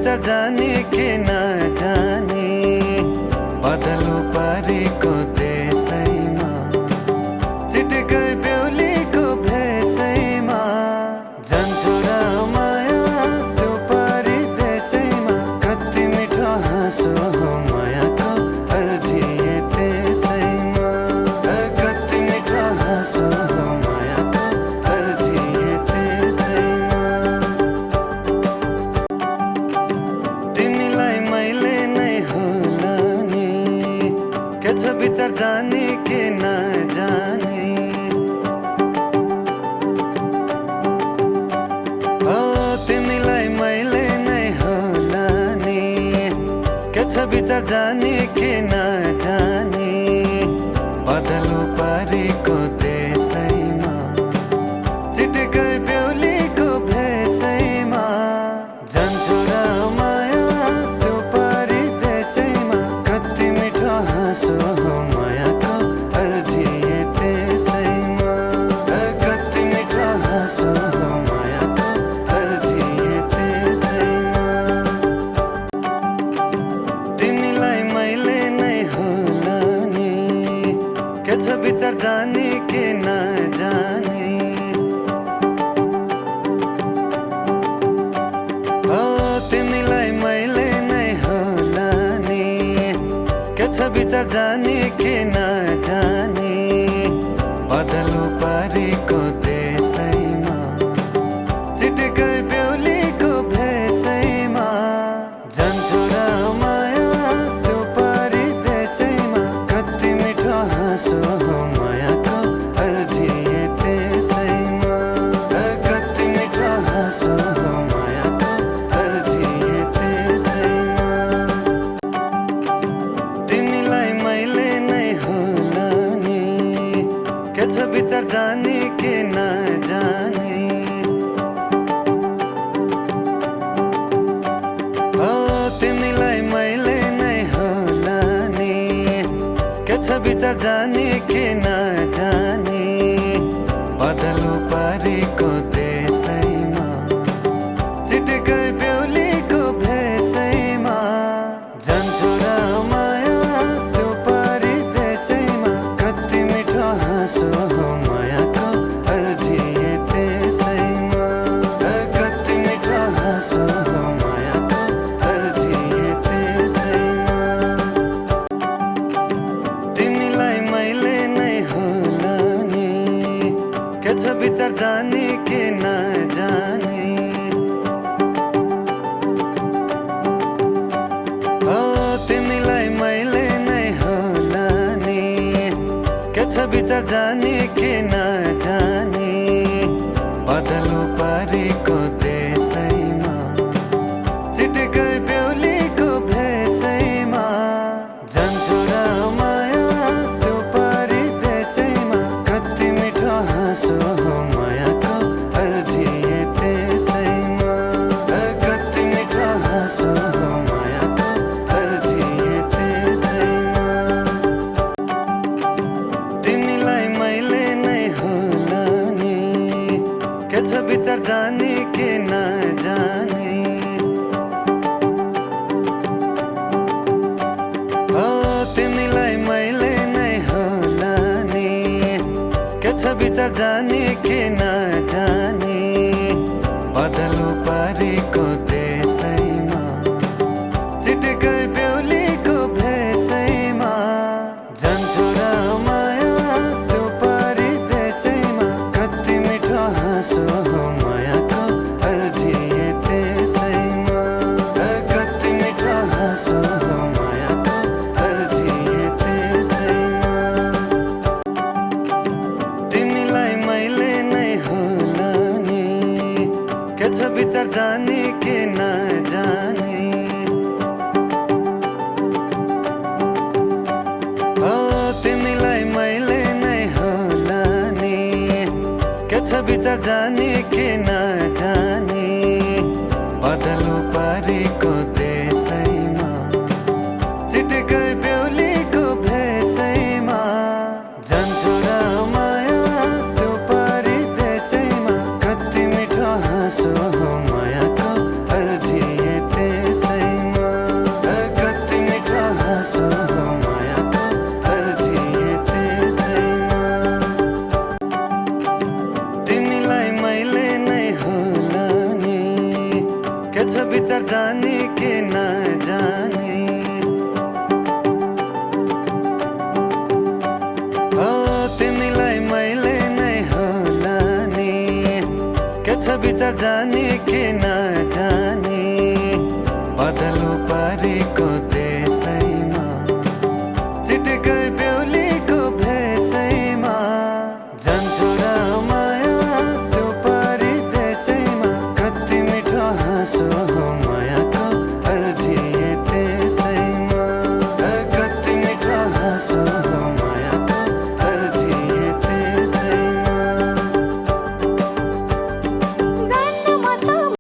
विचार जाने के नजाने बदलो पारेको देशैमा चिटिकै बेहुलीको भेषैमा जान्छु र माया त्यो पारी देशैमा कति मिठो हाँसो हो मायाको अल्झिए त्यसैमा कति मिठो हाँसो हो मायाको अल्झिए त्यसैमा तिमीलाई मैले नै होला नि के छ विचार जाने के नजाने तिमीलाई मैले नै होला नि के छ विचार जाने के नजाने बदलो पारेको देशैमा चिटिकै बेहुलीको भेषैमा जान्छु र माया त्यो पारी देशैमा कति मिठो हाँसो हो मायाको अल्झिए त्यसैमा कति मिठो हाँसो हो मायाको अल्झिए त्यसैमा तिमीलाई मैले नै होला नि के छ विचार जाने के नजाने तिमीलाई मैले नै होला नि के छ विचार जाने के नजाने बदलो पारेको देशैमा चिटिकै बेहुलीको भेषैमा जान्छु र माया त्यो पारी देशैमा कति मिठो हाँसो हो मायाको अल्झिए त्यसैमा कति मिठो हाँसो हो मायाको अल्झिए त्यसैमा तिमीलाई मैले नै होला नि के छ विचार जाने के नजाने तिमीलाई मैले नै होला नि के छ विचार जाने के नजाने बदलो पारेको देशैमा चिटिकै बेहुलीको भेषैमा जान्छु र माया त्यो पारी देशैमा कति मिठो हाँसो हो मायाको अल्झिए त्यसैमा कति मिठो हाँसो हो मायाको अल्झिए त्यसैमा तिमीलाई मैले नै होला नि के छ विचार जाने के नजाने तिमीलाई मैले नै होला नि के छ विचार जाने के नजाने बदलो पारेको देशैमा चिटिकै बेहुलीको भेषैमा जान्छु र माया त्यो पारी देशैमा कति मिठो हाँसो हो मायाको अल्झिए त्यसैमा कति मिठो हाँसो हो मायाको अल्झिए त्यसैमा तिमीलाई मैले नै होला नि के छ विचार जाने के नजाने तिमीलाई मैले नै होला नि के छ विचार जाने के नजाने बदलो पारेको देशैमा चिटिकै बेहुलीको भेषैमा जान्छु र माया त्यो पारी देशैमा कति मिठो हाँसो हो मायाको अल्झिए त्यसैमा कति मिठो हाँसो हो मायाको अल्झिए त्यसैमा तिमीलाई मैले नै होला नि के छ विचार जाने के नजाने तिमीलाई मैले नै होला नि के छ विचार जाने के नजाने बदलो पारेको देशैमा चिटिकै बेहुलीको भेषैमा जान्छु र माया त्यो पारी देशैमा कति मिठो हाँसो हो मायाको अल्झिए के छ विचार जाने कि नजाने। हो तिमीलाई मैले नै होला नि, के छ विचार जाने कि नजाने। बदलो पारेको